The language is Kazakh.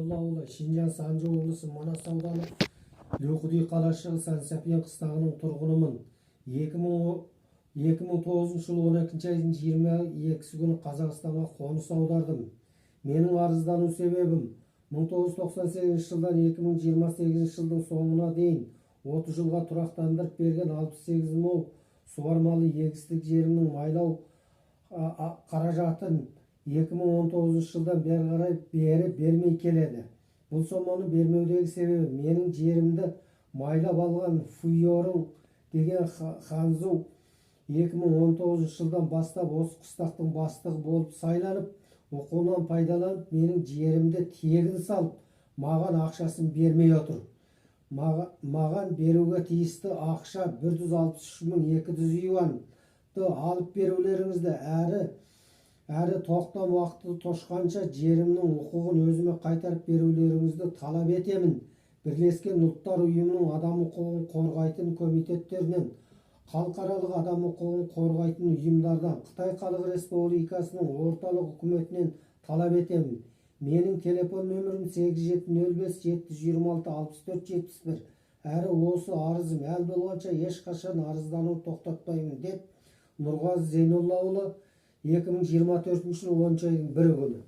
Зейнолла Шинжаң Санжы облысы Манас ауданы Лөкүди қалашығы Сан-Сапиен қыстағының тұрғынымын. 2009 жылы 12 айдың 22 күні Қазақстанға қоныс аудардым. Менің арыздану себебім 1998 жылдан 2028 жылдың соңына дейін 30 жылға тұрақтандырып берген 68 мол суармалы егістік жерімнің майлау қаражатын 2019 жылдан бері бермей келеді. Бұл соманы бермеудегі себебі менің жерімді майлап алған Фуйорың деген Ханзу 2019 жылдан бастап осы қыстақтың бастығы болып сайланып, оқуынан пайдаланып, менің жерімді тегін салып, маған ақшасын бермей отыр. Маған беруге тиісті ақша 163.200 юанды алып берулеріңізді әрі тоқтам уақыты тошқанша жерімнің құқығын өзіме қайтарып берулеріңізді талап етемін. Бірлескен Ұлттар ұйымының адам құқығын қорғайтын комитеттерінен, халықаралық адам құқығын қорғайтын ұйымдардан, Қытай Халық Республикасының орталық үкіметінен талап етемін. Менің телефон нөмірім 8705-726-6471. Әрі осы арызым әл болғанша ешқашан арыздану тоқтатпаймын деп Нұрғазы Зейноллаұлы 2024 жылы 10 айдың 1 күні.